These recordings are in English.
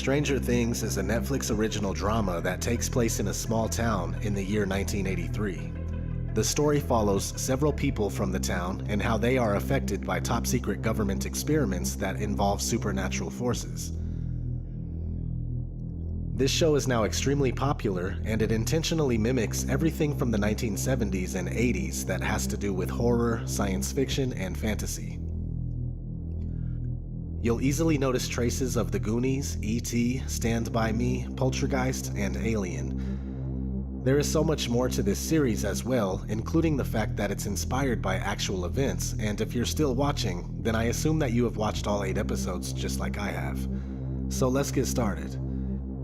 Stranger Things is a Netflix original drama that takes place in a small town in the year 1983. The story follows several people from the town and how they are affected by top-secret government experiments that involve supernatural forces. This show is now extremely popular, and it intentionally mimics everything from the 1970s and 80s that has to do with horror, science fiction, and fantasy. You'll easily notice traces of The Goonies, E.T., Stand By Me, Poltergeist, and Alien. There is so much more to this series as well, including the fact that it's inspired by actual events, and if you're still watching, then I assume that you have watched all 8 episodes just like I have. So let's get started.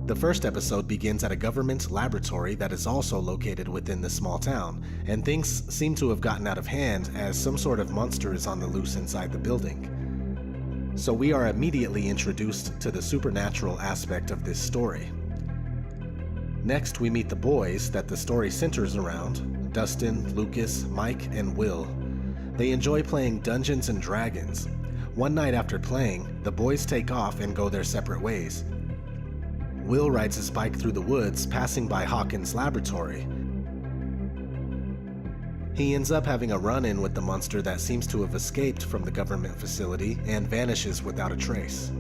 The first episode begins at a government laboratory that is also located within the small town, and things seem to have gotten out of hand as some sort of monster is on the loose inside the building. So we are immediately introduced to the supernatural aspect of this story. Next, we meet the boys that the story centers around: Dustin, Lucas, Mike, and Will. They enjoy playing Dungeons and Dragons. One night after playing, the boys take off and go their separate ways. Will rides his bike through the woods, passing by Hawkins' laboratory. He ends up having a run-in with the monster that seems to have escaped from the government facility and vanishes without a trace.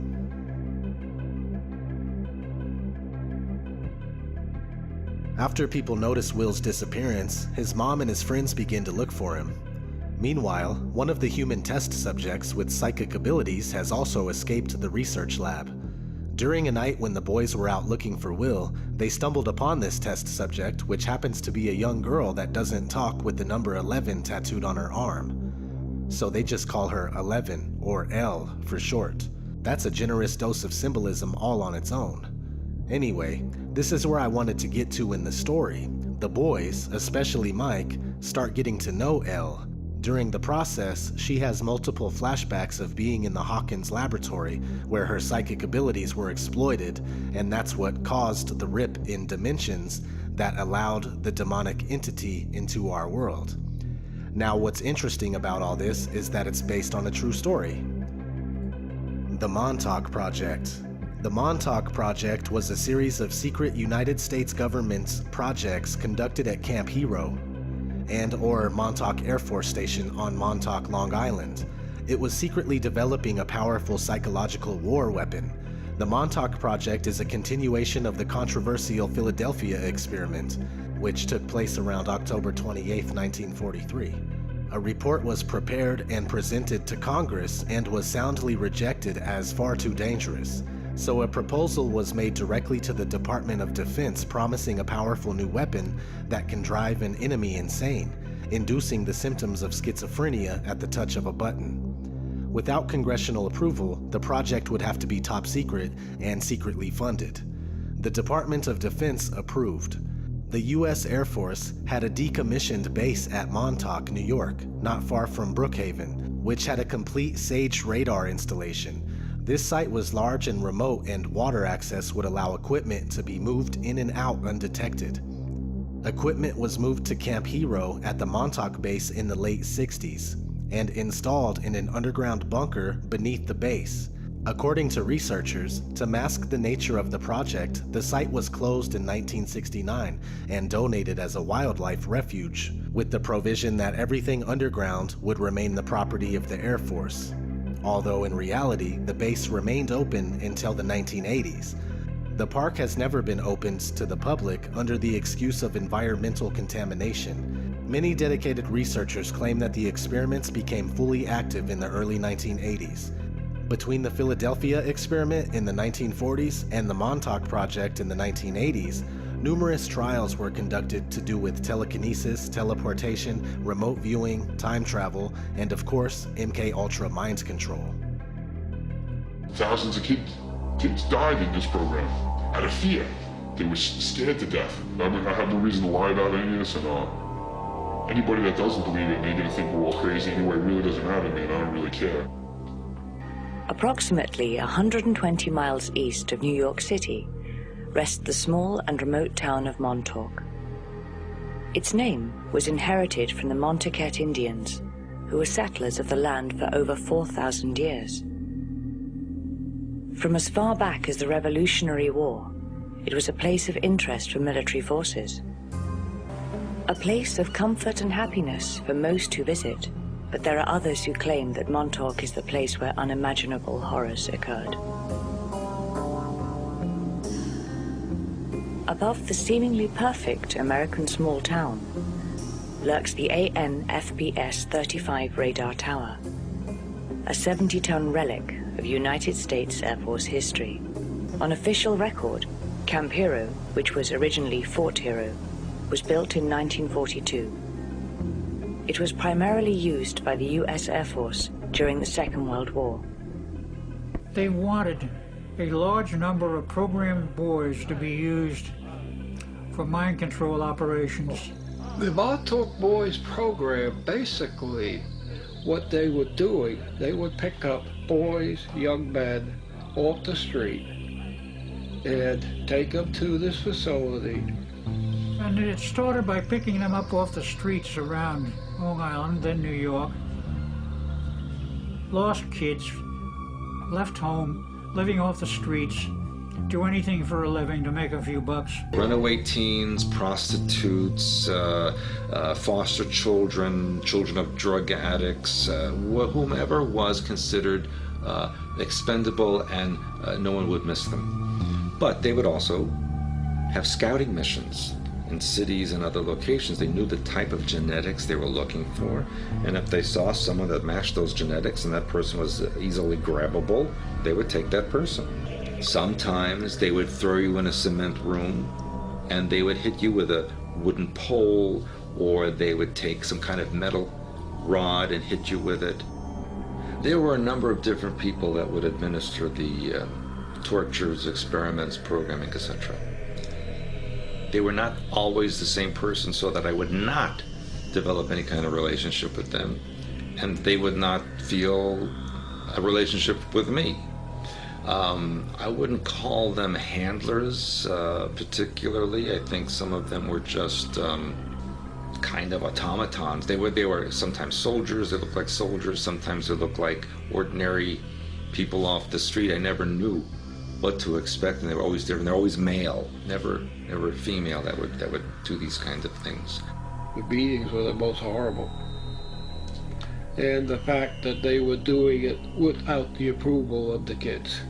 After people notice Will's disappearance, his mom and his friends begin to look for him. Meanwhile, one of the human test subjects with psychic abilities has also escaped the research lab. During a night when the boys were out looking for Will, they stumbled upon this test subject, which happens to be a young girl that doesn't talk with the number 11 tattooed on her arm. So they just call her 11, or L for short. That's a generous dose of symbolism all on its own. Anyway, this is where I wanted to get to in the story. The boys, especially Mike, start getting to know L. During the process, she has multiple flashbacks of being in the Hawkins laboratory where her psychic abilities were exploited, and that's what caused the rip in dimensions that allowed the demonic entity into our world. Now, what's interesting about all this is that it's based on a true story. The Montauk Project. The Montauk Project was a series of secret United States government projects conducted at Camp Hero and/or Montauk Air Force Station on Montauk, Long Island. It was secretly developing a powerful psychological war weapon. The Montauk Project is a continuation of the controversial Philadelphia experiment, which took place around October 28, 1943. A report was prepared and presented to Congress and was soundly rejected as far too dangerous. So a proposal was made directly to the Department of Defense promising a powerful new weapon that can drive an enemy insane, inducing the symptoms of schizophrenia at the touch of a button. Without congressional approval, the project would have to be top secret and secretly funded. The Department of Defense approved. The U.S. Air Force had a decommissioned base at Montauk, New York, not far from Brookhaven, which had a complete SAGE radar installation. This site was large and remote, and water access would allow equipment to be moved in and out undetected. Equipment was moved to Camp Hero at the Montauk base in the late 60s and installed in an underground bunker beneath the base. According to researchers, to mask the nature of the project, the site was closed in 1969 and donated as a wildlife refuge, with the provision that everything underground would remain the property of the Air Force. Although in reality, the base remained open until the 1980s. The park has never been opened to the public under the excuse of environmental contamination. Many dedicated researchers claim that the experiments became fully active in the early 1980s. Between the Philadelphia experiment in the 1940s and the Montauk Project in the 1980s, numerous trials were conducted to do with telekinesis, teleportation, remote viewing, time travel, and of course, MK-Ultra mind control. Thousands of kids died in this program out of fear. They were scared to death. I mean, I have no reason to lie about any of this, and anybody that doesn't believe it, they're gonna think we're all crazy anyway. It really doesn't matter to me, and I don't really care. Approximately 120 miles east of New York City rests the small and remote town of Montauk. Its name was inherited from the Montauk Indians, who were settlers of the land for over 4,000 years. From as far back as the Revolutionary War, it was a place of interest for military forces. A place of comfort and happiness for most who visit, but there are others who claim that Montauk is the place where unimaginable horrors occurred. Above the seemingly perfect American small town lurks the AN/FPS 35 radar tower, a 70-ton relic of United States Air Force history. On official record, Camp Hero, which was originally Fort Hero, was built in 1942. It was primarily used by the U.S. Air Force during the Second World War. They wanted a large number of programmed boys to be used for mind control operations. The Montauk Boys program, basically, what they were doing, they would pick up boys, young men, off the street and take them to this facility. And it started by picking them up off the streets around Long Island, then New York. Lost kids, left home, living off the streets, do anything for a living to make a few bucks. Runaway teens, prostitutes, foster children, children of drug addicts, whomever was considered expendable, and no one would miss them. But they would also have scouting missions in cities and other locations. They knew the type of genetics they were looking for, and if they saw someone that matched those genetics and that person was easily grabbable, they would take that person. Sometimes they would throw you in a cement room and they would hit you with a wooden pole, or they would take some kind of metal rod and hit you with it. There were a number of different people that would administer the tortures, experiments, programming, etc. They were not always the same person, so that I would not develop any kind of relationship with them, and they would not feel a relationship with me. I wouldn't call them handlers particularly. I think some of them were just kind of automatons. They were sometimes soldiers. They looked like soldiers. Sometimes they looked like ordinary people off the street. I never knew what to expect, and they were always different. They're always male, never female that would do these kinds of things. The beatings were the most horrible. And the fact that they were doing it without the approval of the kids.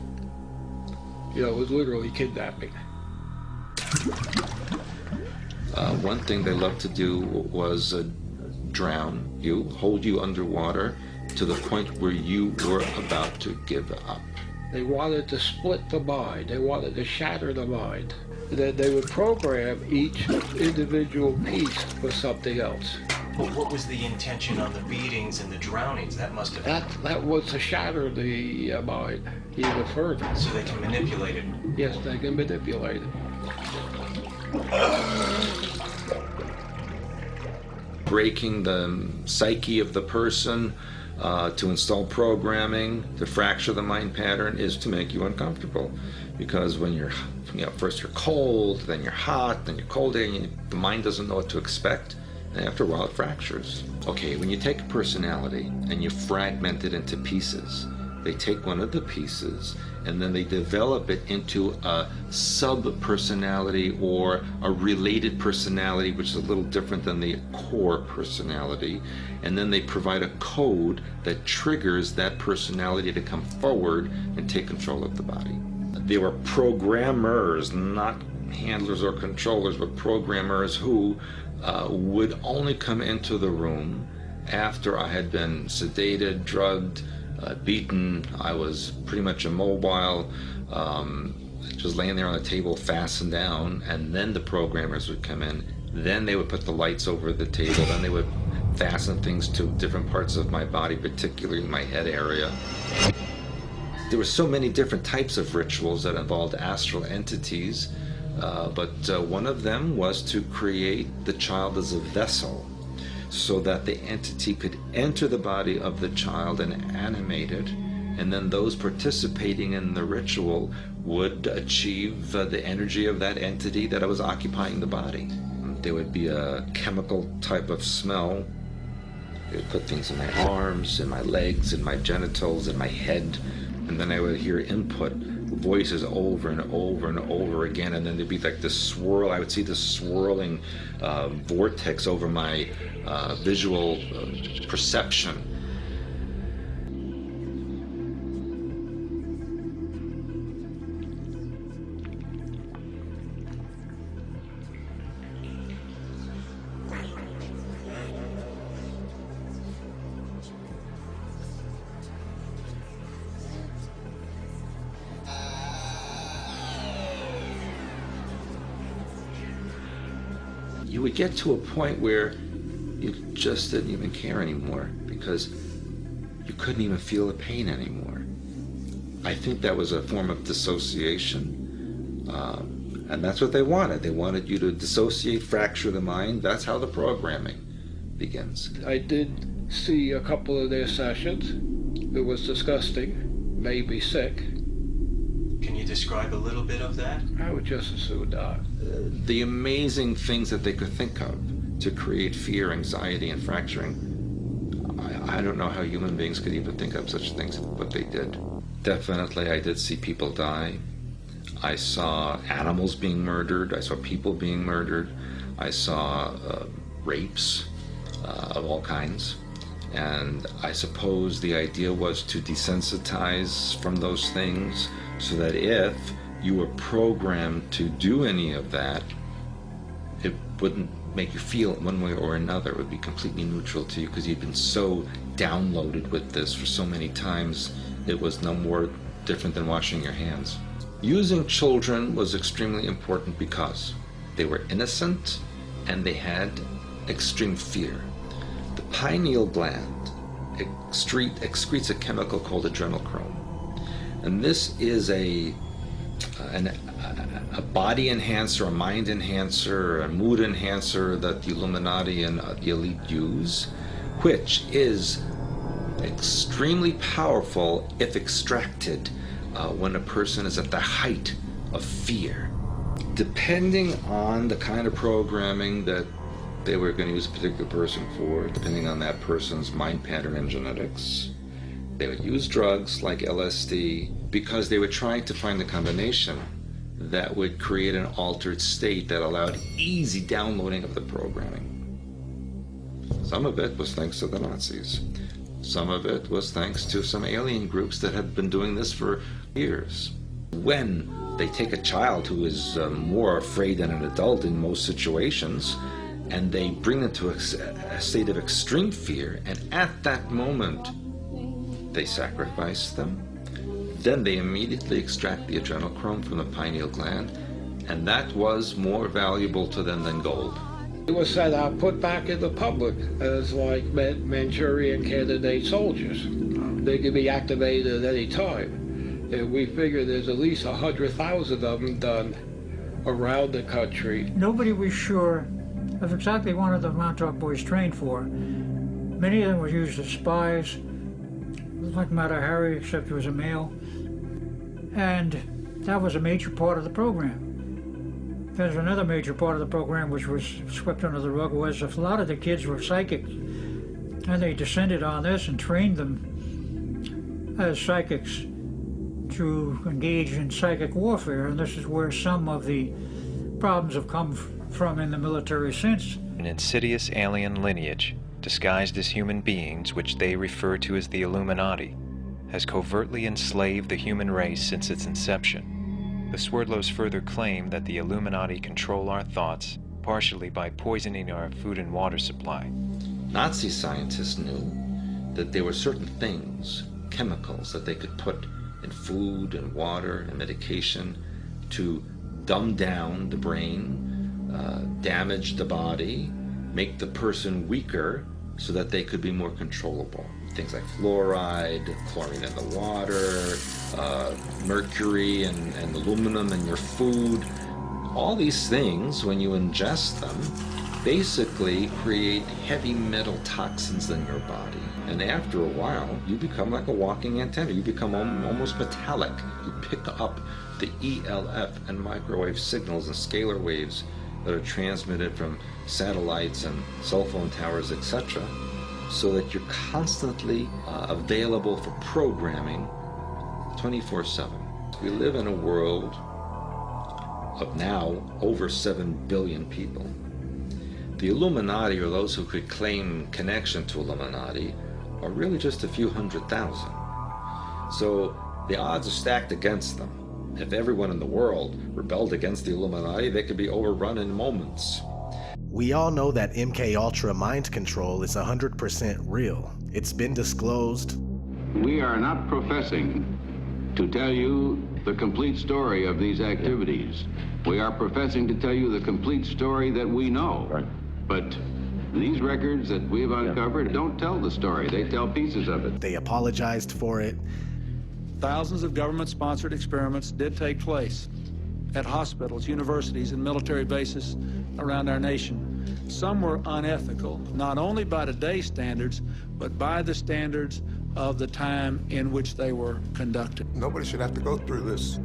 You know, it was literally kidnapping. One thing they loved to do was drown you, hold you underwater to the point where you were about to give up. They wanted to split the mind. They wanted to shatter the mind. Then they would program each individual piece for something else. But what was the intention on the beatings and the drownings? That must have... That was to shatter the mind even further. So they can manipulate it? Yes, they can manipulate it. Breaking the psyche of the person to install programming, to fracture the mind pattern, is to make you uncomfortable. Because when you're, first you're cold, then you're hot, then you're cold, and the mind doesn't know what to expect. And after a while, it fractures. Okay, when you take a personality and you fragment it into pieces, they take one of the pieces and then they develop it into a sub-personality or a related personality, which is a little different than the core personality. And then they provide a code that triggers that personality to come forward and take control of the body. They were programmers, not handlers or controllers, but programmers who would only come into the room after I had been sedated, drugged, beaten. I was pretty much immobile, just laying there on the table fastened down, and then the programmers would come in. Then they would put the lights over the table, then they would fasten things to different parts of my body, particularly my head area. There were so many different types of rituals that involved astral entities, but one of them was to create the child as a vessel so that the entity could enter the body of the child and animate it, and then those participating in the ritual would achieve the energy of that entity that was occupying the body. There would be a chemical type of smell. They would put things in my arms, in my legs, in my genitals, in my head, and then I would hear input voices over and over and over again, and then there'd be like this swirl. I would see this swirling vortex over my visual perception. You would get to a point where you just didn't even care anymore because you couldn't even feel the pain anymore. I think that was a form of dissociation, and that's what they wanted. They wanted you to dissociate, fracture the mind. That's how the programming begins. I did see a couple of their sessions. It was disgusting, made me sick. Can you describe a little bit of that? I would just as soon die. The amazing things that they could think of to create fear, anxiety, and fracturing. I don't know how human beings could even think of such things, but they did. Definitely, I did see people die. I saw animals being murdered. I saw people being murdered. I saw rapes of all kinds. And I suppose the idea was to desensitize from those things so that if you were programmed to do any of that, it wouldn't make you feel it one way or another. It would be completely neutral to you because you'd been so downloaded with this for so many times. It was no more different than washing your hands. Using children was extremely important because they were innocent and they had extreme fear. The pineal gland excretes a chemical called adrenochrome. And this is a body enhancer, a mind enhancer, a mood enhancer that the Illuminati and the elite use, which is extremely powerful if extracted when a person is at the height of fear. Depending on the kind of programming that they were going to use a particular person for, depending on that person's mind pattern and genetics, they would use drugs like LSD because they were trying to find the combination that would create an altered state that allowed easy downloading of the programming. Some of it was thanks to the Nazis. Some of it was thanks to some alien groups that had been doing this for years. When they take a child who is more afraid than an adult in most situations, and they bring them to a state of extreme fear, and at that moment, they sacrifice them. Then they immediately extract the adrenochrome from the pineal gland, and that was more valuable to them than gold. It was said out, put back in the public as like Manchurian candidate soldiers. They could be activated at any time. And we figure there's at least 100,000 of them done around the country. Nobody was sure of exactly what the Montauk boys trained for. Many of them were used as spies, like Mata Hari, except he was a male. And that was a major part of the program. There's another major part of the program which was swept under the rug, was a lot of the kids were psychic, and they descended on this and trained them as psychics to engage in psychic warfare, and this is where some of the problems have come from in the military since. An insidious alien lineage, disguised as human beings, which they refer to as the Illuminati, has covertly enslaved the human race since its inception. The Swerdlows further claim that the Illuminati control our thoughts, partially by poisoning our food and water supply. Nazi scientists knew that there were certain things, chemicals, that they could put in food and water and medication to dumb down the brain, damage the body, make the person weaker so that they could be more controllable. Things like fluoride, chlorine in the water, mercury and aluminum in your food. All these things, when you ingest them, basically create heavy metal toxins in your body. And after a while, you become like a walking antenna. You become almost metallic. You pick up the ELF and microwave signals and scalar waves that are transmitted from satellites and cell phone towers, etc., so that you're constantly available for programming 24/7. We live in a world of now over 7 billion people. The Illuminati, or those who could claim connection to Illuminati, are really just a few 100,000. So the odds are stacked against them. If everyone in the world rebelled against the Illuminati, they could be overrun in moments. We all know that MK Ultra mind control is 100% real. It's been disclosed. We are not professing to tell you the complete story of these activities. We are professing to tell you the complete story that we know. Right. But these records that we've uncovered don't tell the story. They tell pieces of it. They apologized for it. Thousands of government-sponsored experiments did take place at hospitals, universities, and military bases around our nation. Some were unethical, not only by today's standards, but by the standards of the time in which they were conducted. Nobody should have to go through this.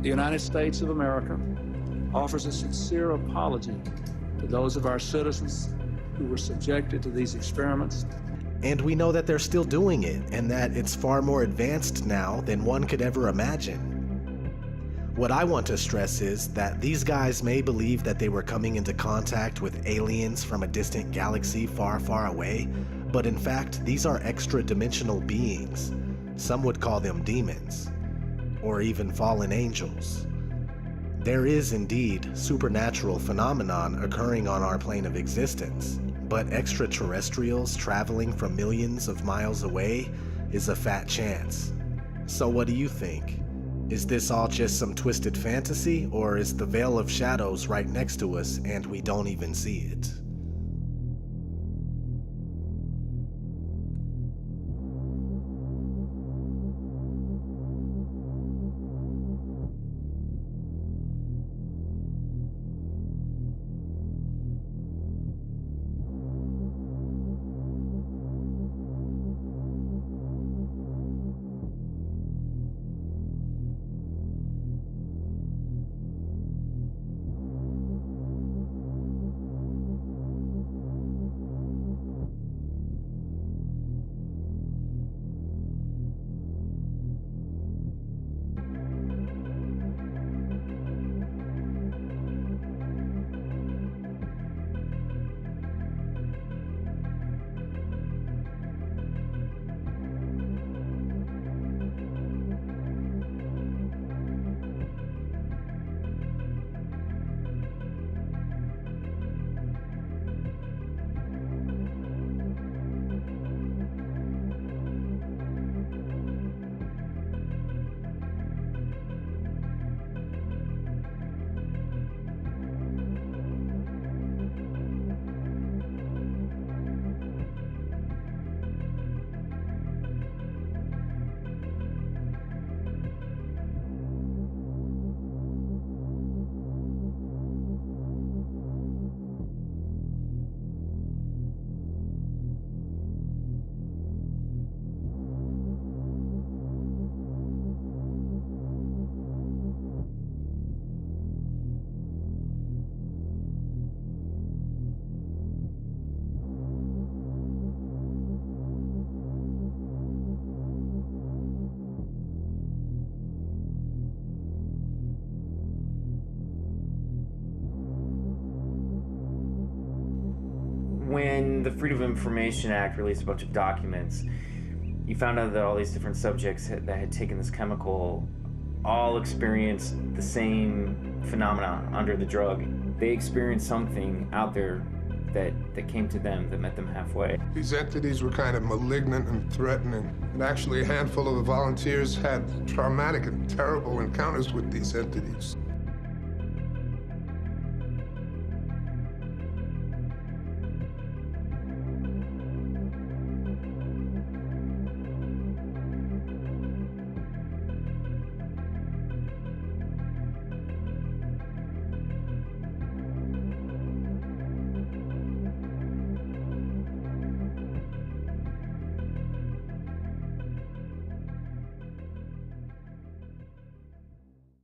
The United States of America offers a sincere apology to those of our citizens who were subjected to these experiments. And we know that they're still doing it, and that it's far more advanced now than one could ever imagine. What I want to stress is that these guys may believe that they were coming into contact with aliens from a distant galaxy far, far away, but in fact, these are extra-dimensional beings. Some would call them demons, or even fallen angels. There is indeed supernatural phenomenon occurring on our plane of existence, but extraterrestrials traveling from millions of miles away is a fat chance. So what do you think? Is this all just some twisted fantasy, or is the veil of shadows right next to us and we don't even see it? When the Freedom of Information Act released a bunch of documents, you found out that all these different subjects that had taken this chemical all experienced the same phenomena under the drug. They experienced something out there that came to them, that met them halfway. These entities were kind of malignant and threatening. And actually, a handful of the volunteers had traumatic and terrible encounters with these entities.